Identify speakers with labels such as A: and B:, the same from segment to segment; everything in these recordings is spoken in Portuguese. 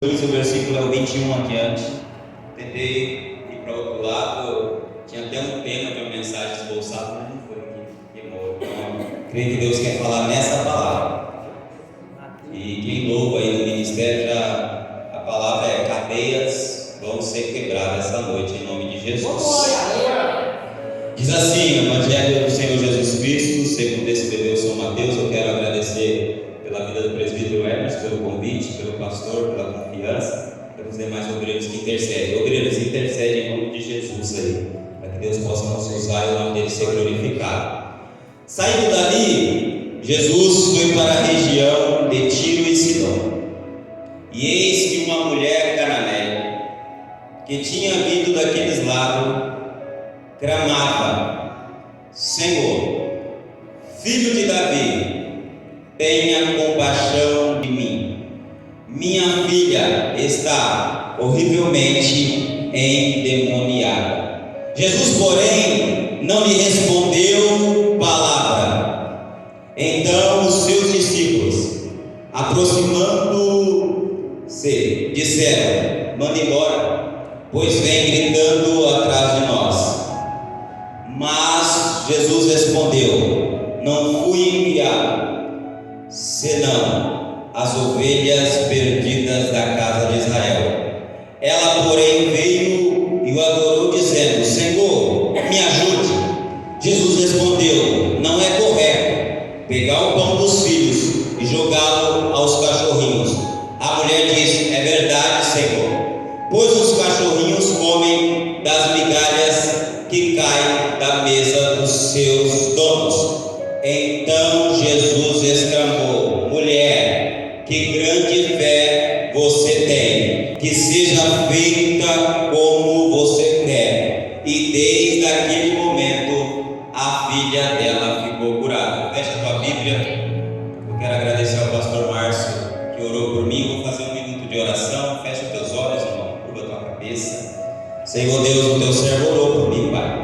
A: O versículo é o 21 adiante. Tentei ir para outro lado, tinha até um tema de uma mensagem esboçada, mas não foi que queimou. Então, creio que Deus quer falar nessa palavra. E quem louva aí no ministério, já a palavra é: cadeias vão ser quebradas essa noite, em nome de Jesus. Diz assim, o Evangelho do Senhor Jesus Cristo, segundo escreveu São Mateus. Eu quero agradecer pela vida do presbítero Emerson, pelo convite, pelo pastor, pela confiança, pelos demais obreiros que intercedem. Obreiros, intercedem em nome de Jesus aí, para que Deus possa nos usar e o nome dele ser glorificado. Saindo dali, Jesus foi para a região de Tiro e Sidom. E eis que uma mulher cananeia, que tinha vindo daqueles lados, clamava: Senhor, filho de Davi, tenha compaixão de mim. Minha filha está horrivelmente endemoniada. Jesus, porém, não lhe respondeu palavra. Então os seus discípulos, aproximando-se, disseram: manda embora, pois vem gritando atrás de nós. Mas Jesus respondeu: não fui enviado senão as ovelhas perdidas da casa de Israel. Ela, porém, veio e o adorou, dizendo: Senhor, me ajude. Jesus respondeu: não é correto pegar o pão dos filhos e jogá-lo aos cachorrinhos. A mulher disse: é verdade, Senhor, pois os cachorrinhos comem das migalhas que caem da mesa dos seus donos. Então Jesus exclamou: mulher, que grande fé você tem, que seja feita como você quer. E desde aquele momento a filha dela ficou curada. Fecha a tua Bíblia. Eu quero agradecer ao pastor Márcio, que orou por mim. Vou fazer um minuto de oração. Fecha os teus olhos, irmão, curva a tua cabeça. Senhor Deus, o teu servo orou por mim, Pai.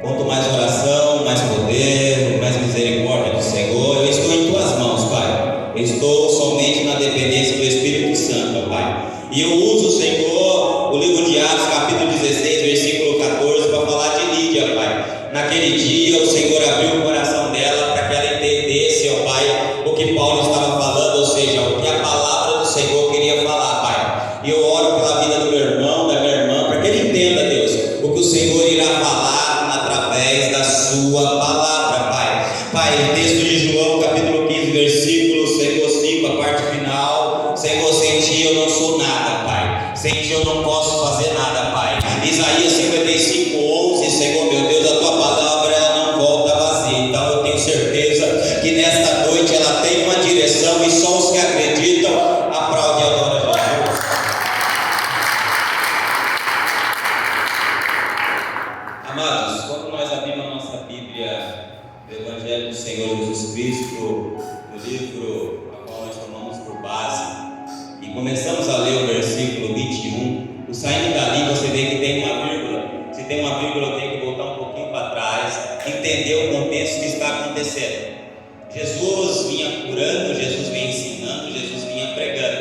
A: Quanto mais oração, mais poder, mais misericórdia do Senhor. Eu estou em tuas mãos, Pai. Eu estou somente na dependência do Espírito Santo, Pai. E eu uso, Senhor, o livro de Atos, capítulo 16, versículo 14, para falar de Lídia, Pai. Naquele dia o Senhor abriu o coração dela para que ela entendesse, ó Pai, o que Paulo estava falando, ou seja, o que a palavra do Senhor queria falar, Pai. E eu oro pela vida do meu irmão, da minha irmã, para que ele entenda, Deus, o que o Senhor irá falar através da sua palavra, Pai. Pai, o texto de João, capítulo 15, versículo, Senhor, 5, a parte final: Senhor, sem ti eu não sou nada, Pai. Sem ti eu não posso fazer nada, Pai. Isaías 55, 11, Senhor, meu Deus, a tua palavra ela não volta vazia. Então eu tenho certeza que nesta noite ela tem uma direção, e só os que acreditam aplaudem e adoram a Jesus. Amados, quando nós abrimos a nossa Bíblia do Evangelho do Senhor Jesus Cristo, no livro a qual nós tomamos por base, e começamos a ler o versículo 21, o saindo dali, você vê que tem uma vírgula. Se tem uma vírgula, eu tenho que voltar um pouquinho para trás, entender o contexto que está acontecendo. Jesus vinha curando, Jesus vinha ensinando, Jesus vinha pregando.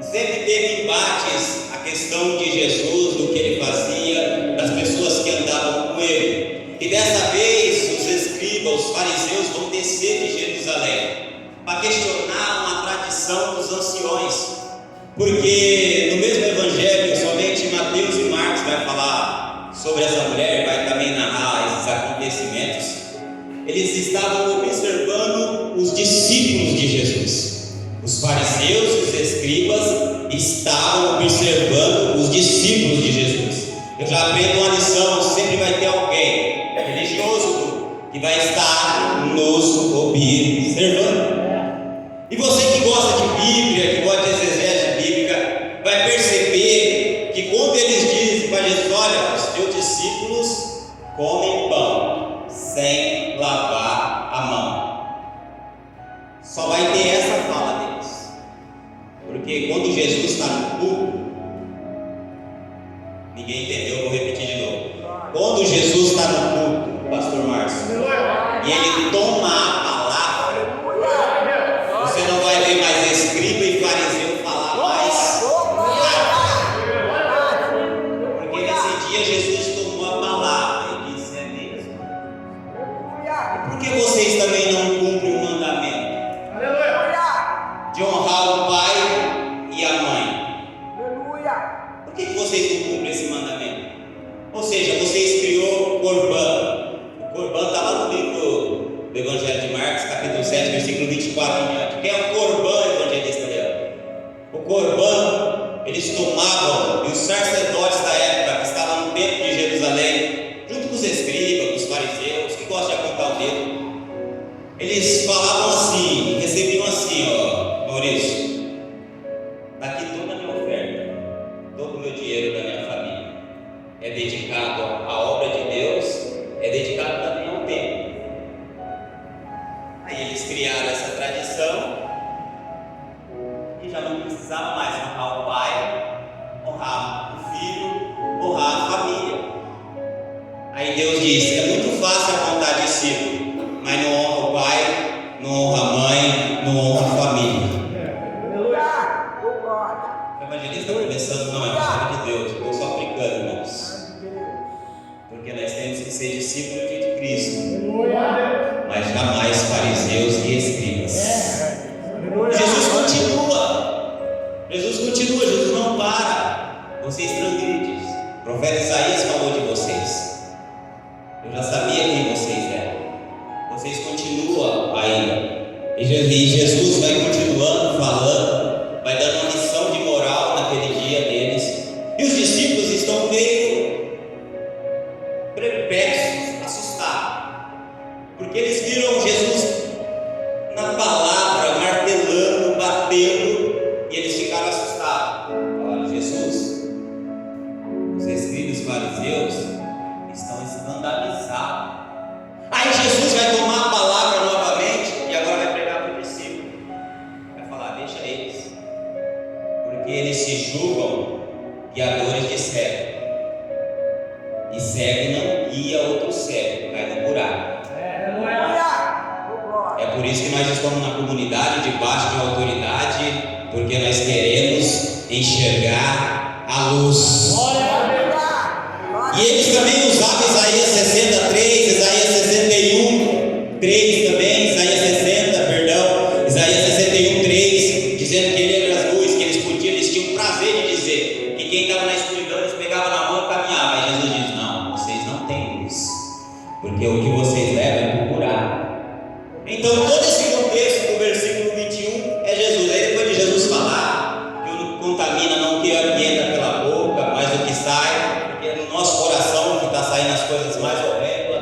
A: E sempre teve embates a questão de Jesus, do que ele fazia, das pessoas que andavam com ele. E dessa vez, os escribas, os fariseus vão descer de Jerusalém para questionar uma tradição dos anciões. Porque no mesmo evangelho, somente Mateus e Marcos vai falar sobre essa mulher, vai também narrar esses acontecimentos. Eles estavam observando os discípulos de Jesus. Os fariseus e os escribas estavam observando os discípulos de Jesus. Eu já aprendo uma lição: sempre vai ter alguém religioso que vai estar nos observando. E você que gosta de Bíblia, que gosta de exegese bíblica, vai perceber que quando eles dizem para Jesus: olha, os teus discípulos comem pão sem lavar a mão, só vai ter essa fala deles. Porque quando Jesus está no culto, ninguém entendeu, eu vou repetir de novo. Quando Jesus está no culto, pastor Márcio, e ele toma a palavra, você não vai ver mais escriba e fariseu falar mais Marcos capítulo 7, versículo 24 em diante, que é o Corbã evangelista dela. O Corbã, eles tomavam, e os sacerdotes da época que estavam no templo de Jerusalém, junto com os escribas, os fariseus, que gostam de apontar o dedo, eles falavam assim, recebiam assim, ó, Maurício, daqui toda a minha oferta, todo o meu dinheiro da minha família é dedicado à obra de Deus, é dedicado também ao templo. Aí eles criaram essa tradição e já não precisava mais honrar o pai, honrar o filho, honrar a família. Aí Deus disse: é muito fácil apontar discípulo, mas não honra o pai, não honra a mãe, não honra a família. O evangelista está começando, não, é a palavra de Deus. Eu estou só aplicando, irmãos. Porque nós temos que ser discípulos de Cristo, mas jamais fariseus e escribas. Jesus continua, Jesus não para. Vocês transgridem. O profeta Isaías falou de vocês. Eu já sabia quem vocês eram. Vocês continuam ainda. E Jesus vai continuando falando, vai dando uma lição de moral naquele dia deles. E os discípulos estão meio perplexos, assustados, porque eles viram Jesus na palavra, martelando, batendo, e eles ficaram assustados. Falaram: Jesus, os escribas e fariseus estão escandalizados. Aí Jesus vai tomar a palavra novamente e agora vai pregar para o discípulo. Vai falar: deixa eles, porque eles se julgam guiadores de cego, e cego não guia outro cego, cai no buraco. É por isso que nós estamos na comunidade debaixo de autoridade, porque nós queremos enxergar a luz. E eles também usavam Isaías 63, Isaías 61, 3 também, Isaías 61, 3, dizendo que ele era as luzes, que eles tinham prazer de dizer que quem estava na escuridão eles pegavam na mão e caminhava. Aí Jesus diz: não, vocês não têm luz, porque o que vocês levam é procurar. Então todo esse contexto do versículo 21 é Jesus. Aí depois de Jesus falar que o que contamina não que entra pela boca, mas o que sai, porque é no nosso coração que está saindo as coisas mais horrendas,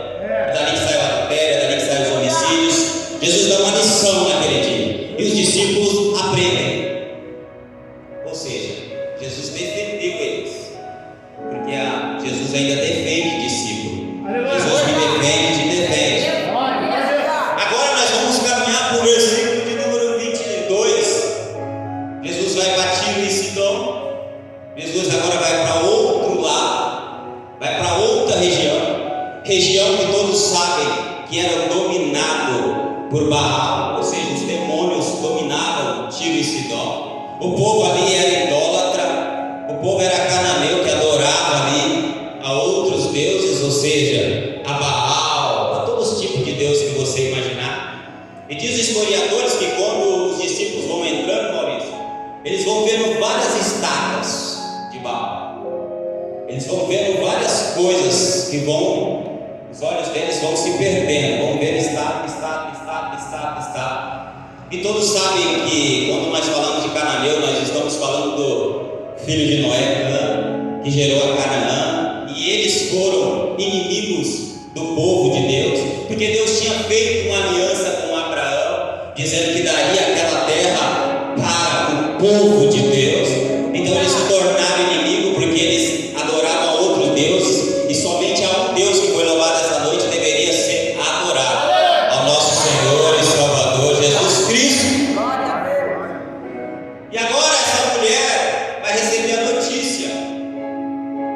A: dali que sai o adultério, dali que sai os homicídios. Jesus dá uma lição naquele dia e os discípulos aprendem. Ou seja, Jesus defendeu eles, porque Jesus ainda defende discípulo. Jesus me defende, te defende. Agora nós vamos caminhar para o versículo de número 22. Jesus vai para Tiro e Sidom. Jesus agora vai para outro lado, vai para outra região que todos sabem que era dominado por Baal, ou seja, os demônios dominavam Tiro e Sidom. O povo ali era idólatra, o povo era cananeu que adorava ali a outros deuses, ou seja, a Baal, a todos os tipos de deus que você imaginar. E diz os historiadores que quando os discípulos vão entrando, Maurício, eles vão vendo várias estátuas de Baal. Eles vão vendo várias coisas que os olhos deles vão se perdendo, vão ver estátua. E todos sabem que quando nós falamos de Cananeu, nós estamos falando do filho de Noé, Cã, que gerou a Canaã, e eles foram inimigos do povo de Deus, porque Deus tinha feito uma aliança com Abraão, dizendo que daria aquela terra para o povo de Deus. Então eles se tornaram inimigos porque eles adoravam a outros deuses, e somente a um Deus que foi louvado essa noite deveria ser adorado, ao nosso Senhor e Salvador Jesus Cristo. E agora essa mulher vai receber a notícia.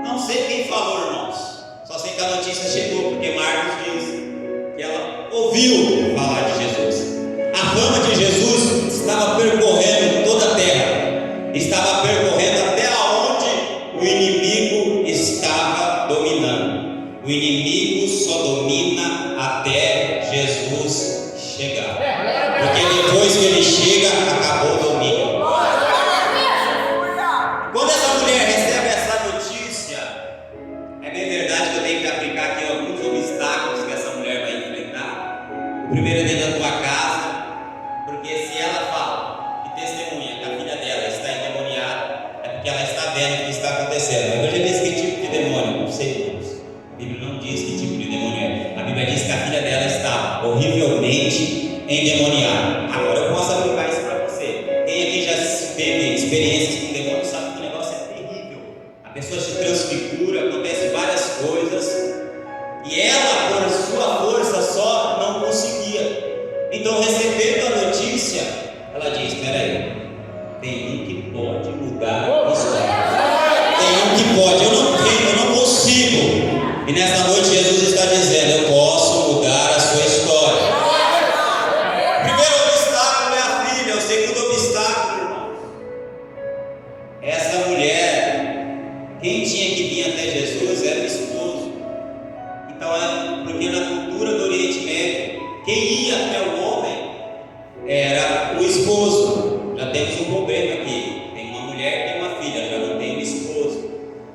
A: Não sei quem falou, irmãos, só sei que a notícia chegou, porque Marcos diz que ela ouviu falar de Jesus. A fama de Jesus estava percorrendo toda a terra, estava percorrendo até onde o inimigo estava dominando. O inimigo só domina até Jesus chegar, porque depois que ele chega, acabou o domínio. Quando essa mulher recebe essa notícia, é bem verdade que eu tenho que aplicar aqui alguns obstáculos que essa mulher vai enfrentar. O primeiro é dentro da tua casa. endemoniado. Agora eu posso aplicar isso para você. Quem aqui já teve experiências com demônio sabe que o negócio é terrível. A pessoa se transfigura, acontece várias coisas, e ela, por sua força só, não conseguia. Então, recebendo a notícia, ela diz: espera aí, tem um que pode mudar a história. Tem um que pode, eu não tenho, eu não consigo. E nessa noite Jesus está dizendo: eu posso mudar a sua história. O primeiro obstáculo é a filha, o segundo obstáculo, irmãos. Essa mulher, quem tinha que vir até Jesus era o esposo. Então, porque na cultura do Oriente Médio, quem ia até o homem era o esposo. Já temos um problema aqui. Tem uma mulher que tem uma filha, já não tem um esposo.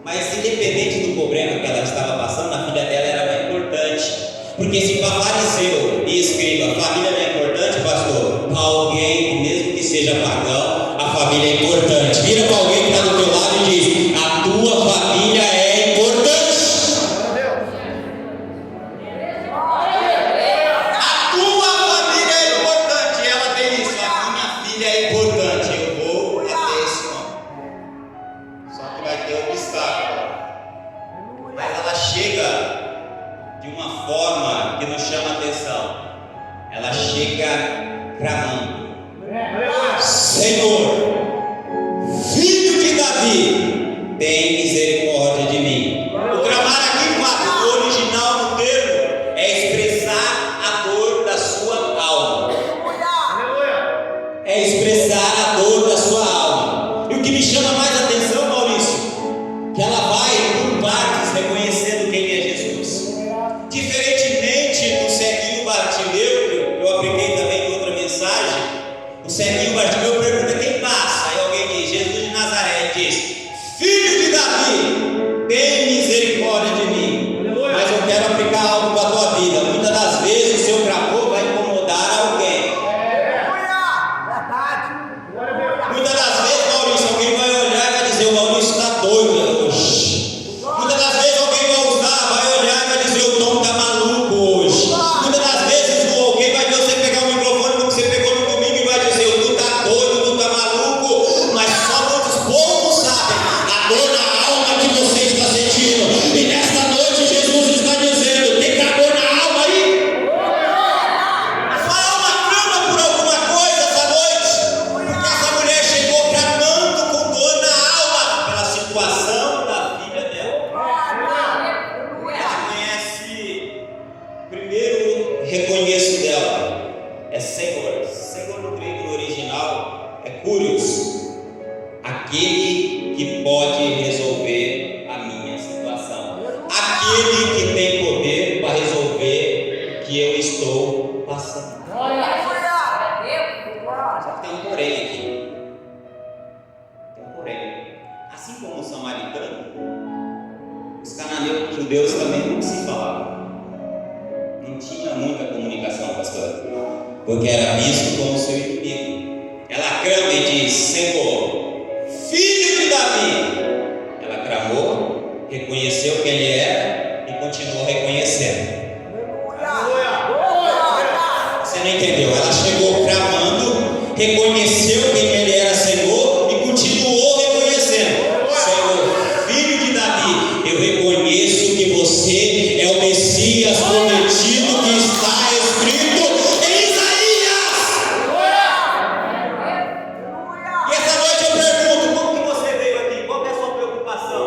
A: Mas independente do problema que ela estava passando, a filha dela era mais importante. Porque se para fariseu e escriba a família não é importante, pastor, para alguém, mesmo que seja pagão, a família é importante. Vira para alguém que está do teu lado e diz: a tua família é importante. A tua família é importante. E ela tem isso: a minha filha é importante. Eu vou até esse homem. Só que vai ter obstáculo. Mas ela chega de uma forma que nos chama a atenção. Ela chega clamando: Senhor, filho de Davi, tem misericórdia de mim. O clamar aqui, o original no termo, é expressar a dor da sua alma. É expressar a dor da sua alma. E o que me chama mais atenção, Maurício, que ela vai por partes reconhecendo quem é Jesus. Diferentemente do ceguinho Bartimeu, que eu apliquei também em outra mensagem, o ceguinho Bartimeu pergunta: quem passa? Aí alguém diz: Jesus de Nazaré. Diz: filho de Davi, tem misericórdia de mim. Mas eu quero aplicar algo para a tua vida. Muitas das vezes o seu clamor vai incomodar alguém. Muitas das vezes, Maurício, alguém vai olhar e vai dizer: o Maurício está doido hoje. Muitas das vezes alguém vai olhar e vai dizer: o Tom está maluco hoje. Muitas das vezes alguém vai ver você pegar o microfone como você pegou no domingo e vai dizer: tu está doido, tu está maluco. Mas só muitos poucos sabem a dor na alma que você está sentindo. E nesta noite Jesus está dizendo: tem clamor na alma aí? A sua alma clama por alguma coisa essa noite? Porque essa mulher chegou clamando com dor na alma pela situação da filha dela. Ela conhece, primeiro reconheço dela, é Senhor. Senhor no grego, no original, é Curios, aquele que pode resolver a minha situação, aquele que tem poder para resolver o que eu estou passando. Só que tem um porém aqui. Tem um porém. Assim como o samaritano, os cananeus, os judeus também não se falavam. Não tinha muita comunicação, pastor, porque era visto como seu inimigo. Ela clama e diz: Senhor, filho de Davi. Ela clamou, reconheceu quem ele era e continuou reconhecendo. Você não entendeu? Ela chegou clamando, reconheceu quem ele era, Senhor, e continuou reconhecendo: Senhor, filho de Davi, eu reconheço que você é o Messias prometido que está escrito em Isaías. E essa noite eu pergunto: como que você veio aqui? Qual é a sua preocupação?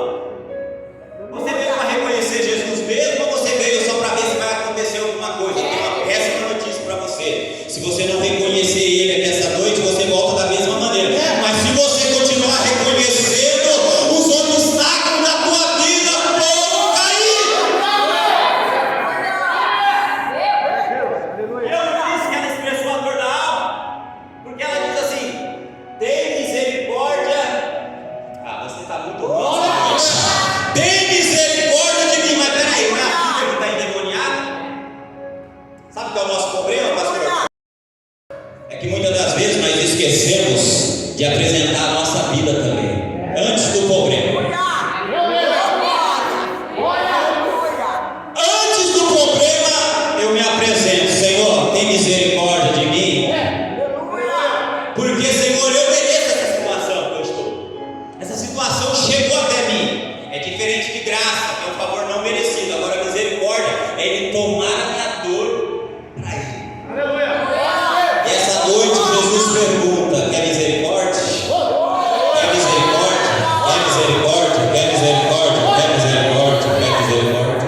A: Você veio para reconhecer Jesus mesmo, ou você veio só para ver se vai acontecer alguma coisa? Eu tenho uma péssima notícia para você: se você não reconhecer Ele aqui essa noite, você volta da mesma maneira. Mas se você continuar reconhecendo, os obstáculos da tua vida vão cair. Eu não disse que ela expressou a dor da alma, porque ela diz assim: tem misericórdia. Você está muito bom essa noite. Tem misericórdia de mim. Mas peraí, minha filha que está endemoniada. Sabe qual é o nosso problema, pastor? É que muitas das vezes nós esquecemos de apresentar a nossa vida também, antes do problema. Antes do problema, eu me apresento: Senhor, tem misericórdia de mim. simplesmente de graça, é um favor não merecido. Agora a misericórdia é Ele tomar a minha dor para Ele. Aleluia! E essa noite Jesus pergunta: quer misericórdia? Quer misericórdia? Quer misericórdia? Quer misericórdia? Quer misericórdia? Quer misericórdia?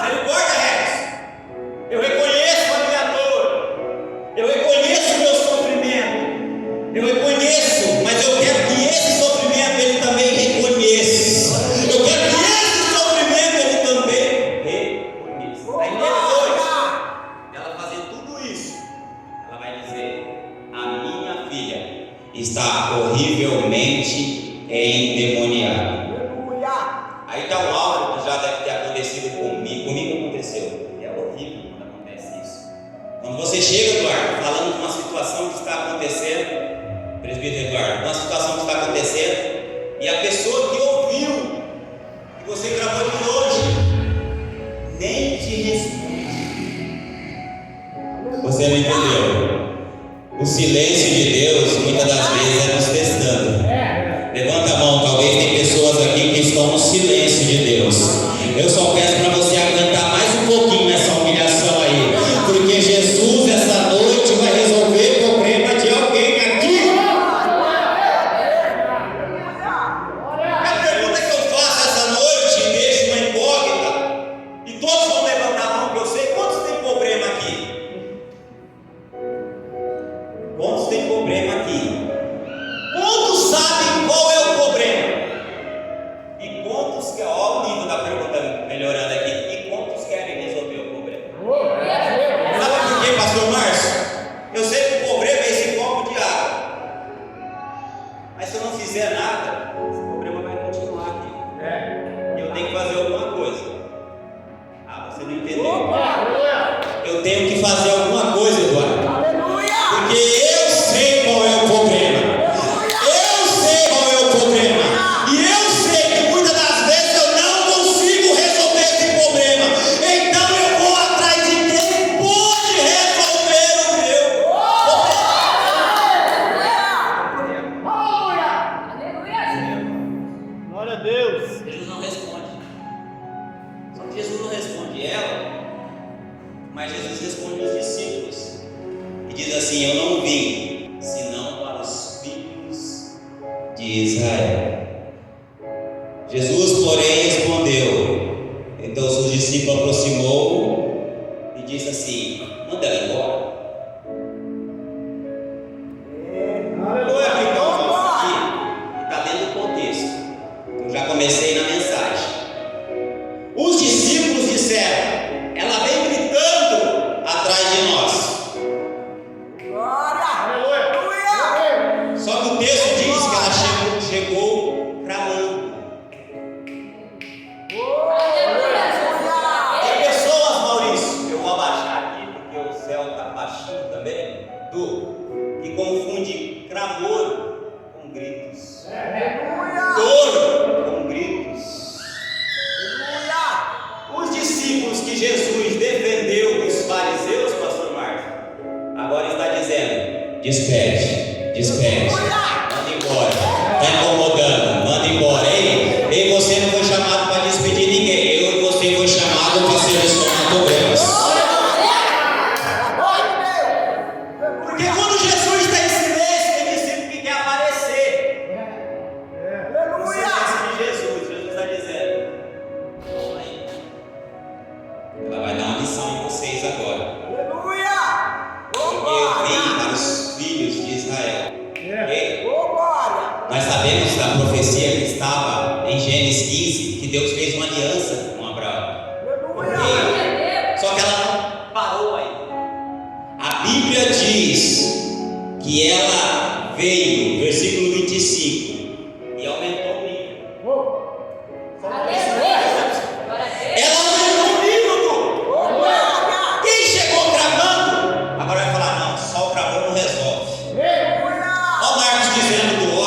A: Misericórdia é essa. Eu reconheço a minha dor, eu reconheço o meu sofrimento, eu reconheço, mas eu quero que esse sofrimento Ele também reconheça. Eu quero que esse sofrimento Ele também reconheça. Aí depois ela fazer tudo isso, ela vai dizer: a minha filha está horrivelmente endemoniada. Aí está um algo que já deve ter acontecido comigo. Comigo aconteceu. É horrível quando acontece isso. Quando você chega, Eduardo, falando de uma situação que está acontecendo, presbítero Eduardo, uma situação que está acontecendo, e a pessoa que ouviu, que você gravou de longe, nem te responde. Você não entendeu? O silêncio de Deus, muitas das vezes, é nos testando. Levanta a mão, talvez tem pessoas aqui que estão no silêncio de Deus. Eu só peço para você aguentar mais um pouquinho nessa humilhação aí, porque Jesus essa noite vai resolver o problema de alguém aqui. A pergunta que eu faço essa noite, deixo uma incógnita, e todos vão levantar a mão, que eu sei quantos tem problema aqui. Quantos tem problema aqui? Quantos sabem qual é o problema? E quantos que, ó, o nível da pergunta melhorando aqui, e quantos querem resolver o problema? Sabe por quê, pastor Márcio? Eu sei que o problema é esse copo de água, mas se eu não fizer nada, esse problema vai continuar aqui. E eu tenho que fazer alguma coisa. Ah, você não entendeu? Eu tenho que fazer alguma coisa, Eduardo, porque eu sei qual é o problema. Eu sei qual é o problema. E eu sei que muitas das vezes eu não consigo resolver esse problema. Então eu vou atrás de quem pode resolver o meu problema.
B: Glória a Deus.
A: Jesus não responde. Só que Jesus não responde ela, mas Jesus responde os discípulos. E diz assim: eu não vim senão para os filhos de Israel. Jesus, porém, respondeu. Então os discípulos aproximou e disse assim: manda ela embora. Não é que nós vamos aqui, está dentro do contexto. Eu já comecei na mensagem. Os discípulos disseram: ela vem gritando atrás de nós. Só que o texto diz que ela chegou clamando. Tem pessoas, Maurício, eu vou abaixar aqui porque o céu está baixinho também, que confunde clamor com gritos, dor com gritos. Os discípulos que Jesus defendeu dos fariseus, pastor Marcos, agora está dizendo: despede, manda embora, está incomodando, manda embora. Ei, você não foi chamado para despedir ninguém, eu e você foi chamado para solucionar problemas. Porque quando Jesus está em silêncio, tem discípulo que quer aparecer. O silêncio de Jesus está dizendo: ela vai dar uma lição em vocês agora. Porque eu vim para os filhos de Israel. Okay? Nós sabemos da profecia que estava em Gênesis 15, que Deus fez uma aliança com Abraão. Okay? Só que ela não parou aí. A Bíblia diz que ela veio, versículo 25, e aumentou o nível. Ela aumentou o nível. Quem chegou cravando, agora vai falar: não, só o cravão não resolve. Olha o Marcos dizendo do ó,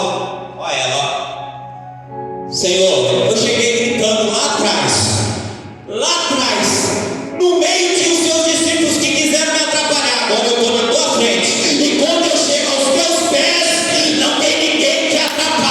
A: olha ela, ó. Senhor, eu cheguei gritando lá atrás, no meio de os seus discípulos que quiseram me atrapalhar. Agora eu estou na tua frente, e quando eu chego aos teus pés, não tem ninguém que atrapalhe.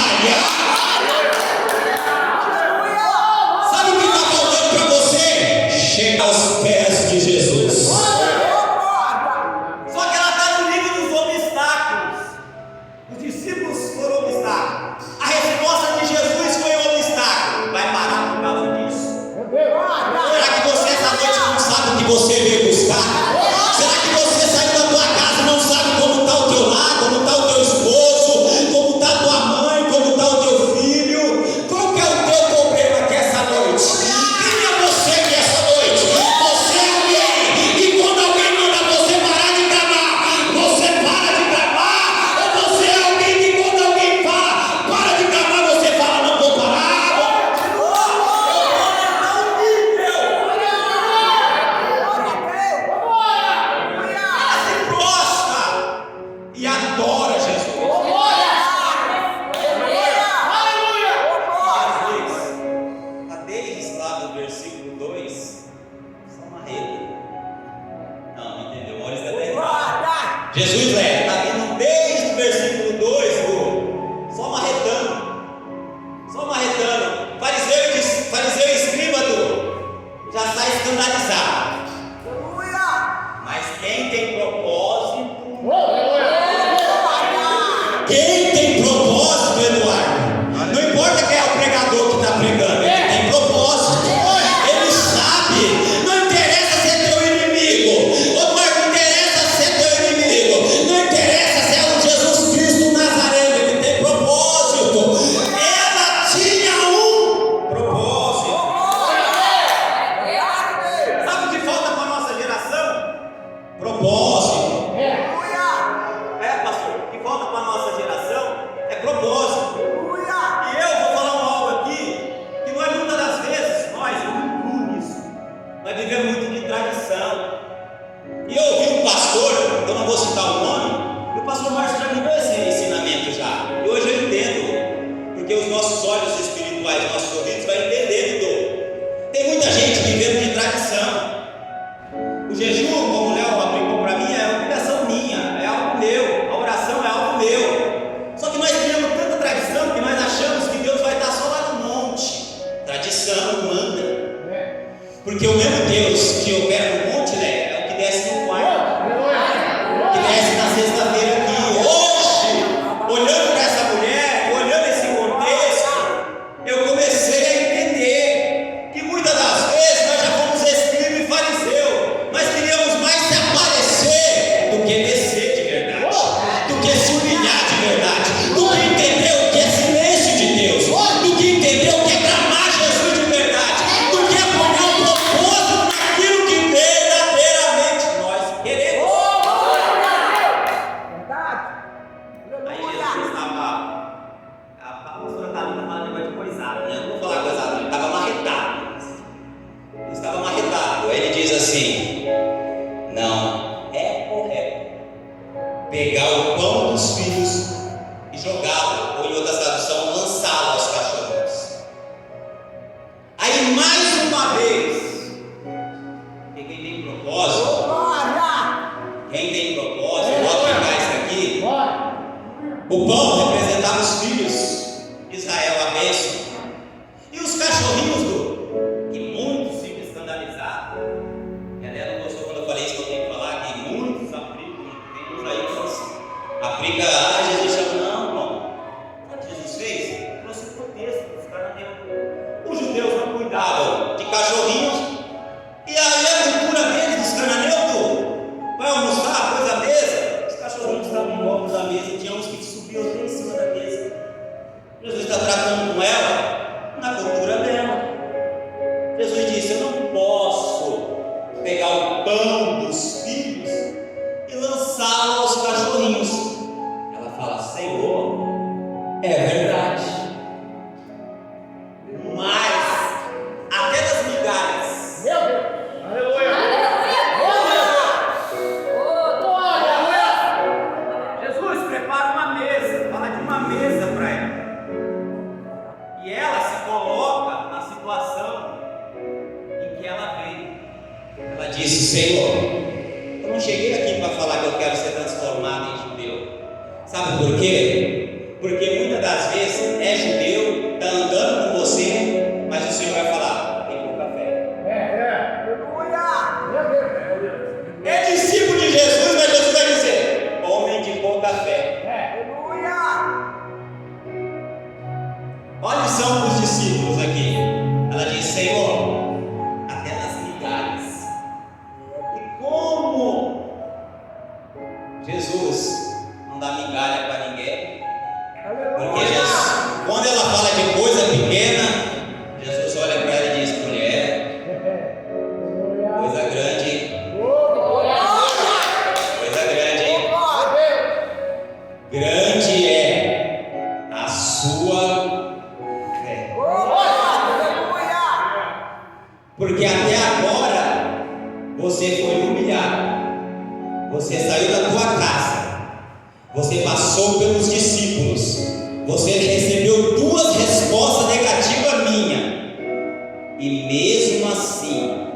A: adora Jesus. Desde lá do versículo 2, só uma rede. Não entendeu? Maurício até risada. Jesus está vindo desde o versículo 2, só marretando. Fariseu e escriba já está escandalizado. Mas quem tem propósito, Eduardo, não importa quem é o pregador que está pregando, ele tem propósito, ele sabe. Não interessa se é teu inimigo, Eduardo, não interessa se é teu inimigo, não interessa se é o Jesus Cristo Nazareno, ele tem propósito. Ela tinha um propósito. Sabe o que falta para a nossa geração? Propósito. Pastor, o que falta para a nossa geração é propósito. E eu vou falar algo aqui que nós, muitas das vezes, nós vivemos muito de tradição. E eu ouvi um pastor, eu não vou citar o nome, e o pastor Márcio já me deu esse ensinamento já. E hoje eu entendo, porque os nossos olhos espirituais, nossos ouvidos vão entender, Dudu. Tem muita gente vivendo de tradição. O jejum, como o Léo aplicou para mim, é obrigação minha, é algo meu. A oração é algo meu. Só que nós criamos tanta tradição que nós achamos que Deus vai estar só lá no monte. Tradição manda. Porque o mesmo Deus que opera no monte, né, é o que desce no quarto, que desce na sexta-feira aqui. Hoje, olhando para essa mulher, olhando esse contexto, eu comecei a entender que muitas das vezes nós já fomos escriba e fariseu. Nós queríamos mais se aparecer do que descer de verdade, do que se humilhar de verdade, do que entender o que é silêncio de Deus, do que entender o que é clamar Jesus de verdade, do que é pôr um propósito naquilo que verdadeiramente nós queremos. Aí Jesus estava, a pastora Thalita fala negócio de coisado, né? Eu não vou falar coisado, ele estava marretado. Ele estava marretado. Aí ele diz assim: não é correto pegar o pão dos filhos e jogá-lo, ou em outra tradução, lançá-lo aos cachorros. Aí mais uma vez, quem tem propósito, pode pegar isso aqui. O pão representava os filhos de Israel, a bênção. E os cachorrinhos que muitos ficam escandalizados. E ela não gostou quando eu falei isso, que eu tenho que falar que muitos aplicam, tem uns aí que assim, aplica, Jesus chama, não, irmão. Sabe o que Jesus fez? Trouxe o contexto dos cananeus. Os judeus não cuidavam de cachorrinhos. E aí a cultura deles, dos cananeus, vai almoçar, pôs a mesa, os cachorrinhos estavam em volta da mesa e tinha uns que subiam até em cima da mesa. Jesus está tratando com ela na cultura dela. Jesus disse: eu não posso pegar o pão dos filhos e lançá-lo aos cachorrinhos. Ela fala: Senhor, é verdade, mas até das migalhas.
B: Meu Deus! Aleluia!
A: Jesus prepara uma mesa, fala de uma mesa para ela. E ela se coloca na situação em que ela veio. Ela disse: Senhor, eu não cheguei aqui para falar que eu quero ser transformado em judeu. Sabe por quê? Porque muitas das vezes é judeu, está andando com você, mas o Senhor vai falar: tem pouca fé. É discípulo de Jesus, mas Jesus vai dizer: homem de pouca fé. Olha a lição para os discípulos aqui. Ela diz: Senhor, até nas migalhas. E como Jesus não dá migalha para ninguém, porque Jesus, quando ela fala de coisa pequena, Jesus olha para ela e diz: mulher, coisa grande, grande é a sua fé. Porque até agora você foi humilhado, você saiu da tua casa, Você passou pelos discípulos. Você recebeu 2 respostas negativas minhas. E mesmo assim,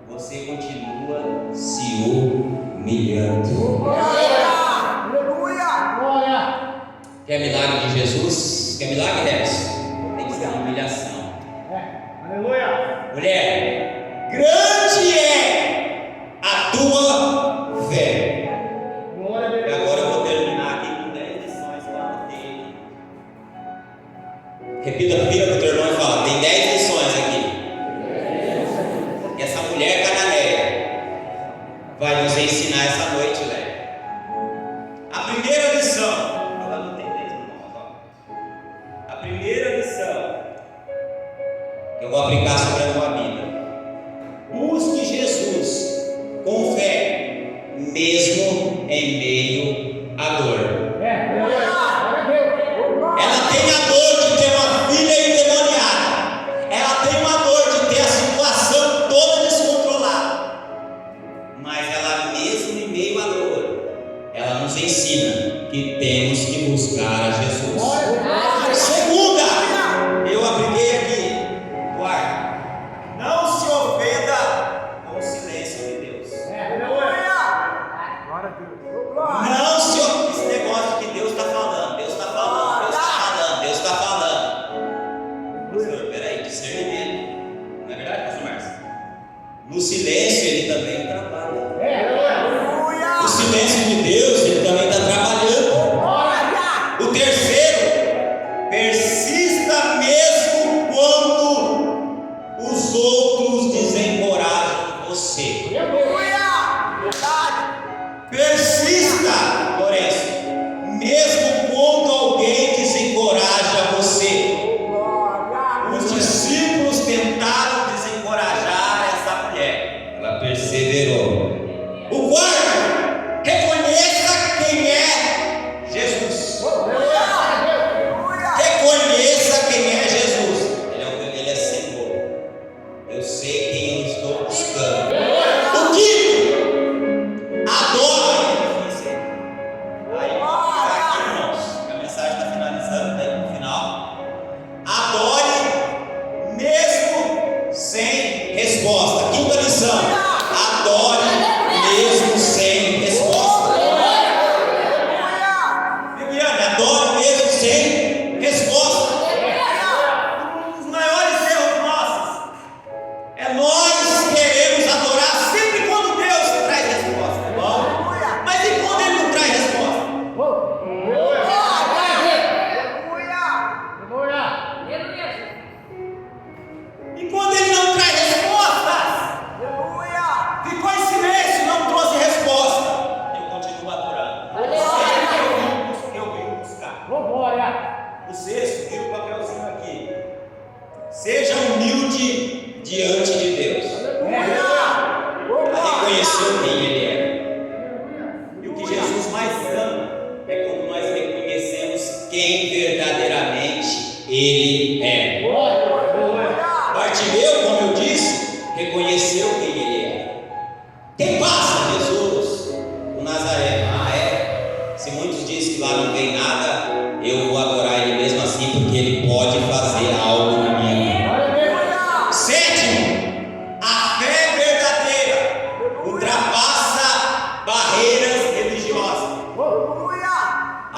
A: você continua se humilhando. Quer milagre de Jesus? Quer milagre, Rex? Tem que ser uma humilhação.
B: Aleluia!
A: Mulher, grande é a tua fé. E agora eu vou terminar aqui com 10 lições que eu anotei. Repita, vira para o teu irmão e fala: tem 10 lições aqui. E essa mulher cananeia vai nos ensinar essa noite, Léo. A primeira lição. Agora não tem 10 irmãos, ó. A primeira lição que eu vou aplicar sobre a tua vida: busque Jesus com fé, mesmo em meio à dor. Ela tem a dor de ter uma filha endemoniada. Ela tem uma dor de ter a situação toda descontrolada. Mas ela, mesmo em meio à dor, ela nos ensina que temos que buscar a Jesus. Segunda, eu apliquei aqui, guarda: não se ofenda com o silêncio de Deus. Não se ofenda. Esse negócio que Deus está falando, Deus está falando, Deus está falando, Deus está falando. Pastor, peraí, discernimento. Não é verdade, pastor Márcio? No silêncio ele também trabalha. O silêncio de Deus, ele também está trabalhando. O terceiro: persista mesmo quando os outros desencorajam você. Persista, Lourenço, mesmo quando alguém desencoraja você. Os discípulos tentaram desencorajar essa mulher, ela perseverou. O quarto: reconheça quem é Jesus. Reconheça quem é Jesus. Ele é Senhor. Eu sei quem eu estou buscando. O quinto: adore. Aí, aqui, irmãos, a mensagem está finalizando, né? No final. Adore mesmo sem resposta. Quinta lição: adore mesmo sem resposta. Viviane, adore mesmo sem resposta. Um dos maiores erros nossos é nós queremos adorar sempre quando Deus traz resposta, tá bom? Mas e quando Ele não traz resposta? E quando Ele não traz respostas? Ficou em silêncio, não trouxe resposta. Eu continuo adorando. Eu vim buscar. O sexto, vira o papelzinho aqui: seja humilde diante de Deus. Reconheceu quem Ele é. E o que Jesus mais ama é quando nós reconhecemos quem verdadeiramente Ele é. Bartimeu, como eu disse, reconheceu quem Ele é. Quem passa? Jesus, o Nazareno. Ah, é? Se muitos dizem que lá não tem nada, eu vou adorar Ele mesmo assim, porque Ele pode fazer algo na minha vida. Sétimo: a fé verdadeira ultrapassa barreiras religiosas.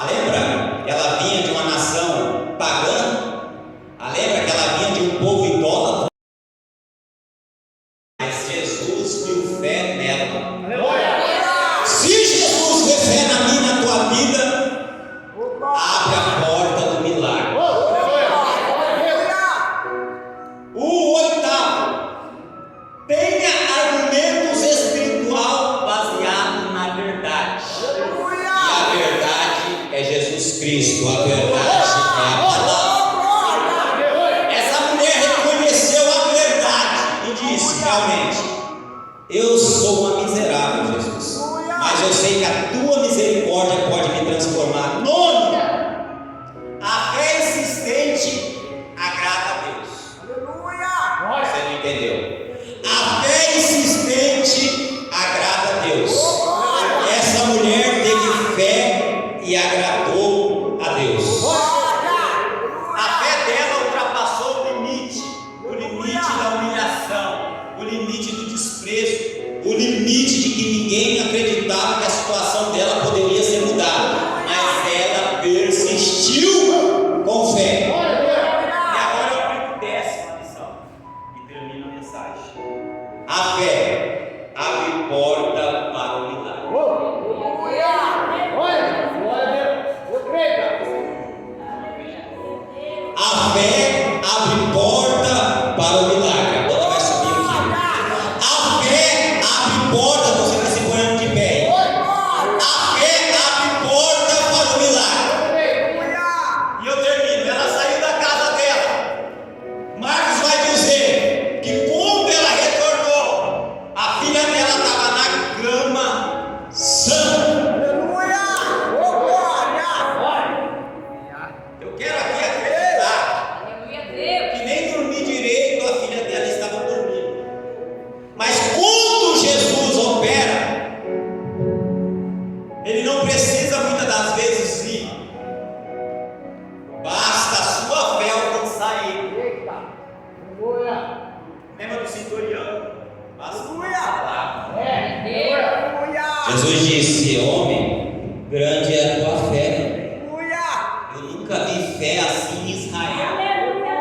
A: Lembra que ela vinha de uma nação pagã? Lembra que ela vinha de um povo idólatra? Mas Jesus viu fé nela. Se Jesus vê fé na minha e na tua vida, abre a porta do milagre. O oitavo: tenha argumentos espiritual baseado na verdade. E a verdade é Jesus Cristo. A verdade é a palavra. Essa mulher reconheceu a verdade e disse: realmente, eu sou uma miserável, Jesus, mas eu sei que a tua misericórdia pode me transformar. Nono: a fé insistente agrada a Deus. Você não entendeu? A fé insistente agrada a Deus. Essa mulher teve fé e precisa muitas das vezes ir. Basta a sua fé alcançar ele.
B: Eita. Aleluia.
A: Lembra do centurião? Basta uma palavra.
B: Aleluia.
A: Jesus disse: homem, grande é a tua fé.
B: Aleluia.
A: Eu nunca vi fé assim em Israel.
B: Aleluia.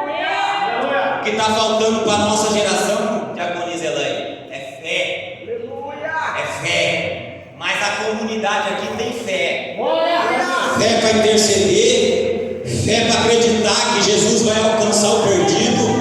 A: O que está faltando para a nossa geração, Diaconisa Elaine, é fé.
B: Aleluia.
A: É fé. Mas a comunidade aqui tem fé.
B: Aleluia.
A: Fé para interceder, fé para acreditar que Jesus vai alcançar o perdido,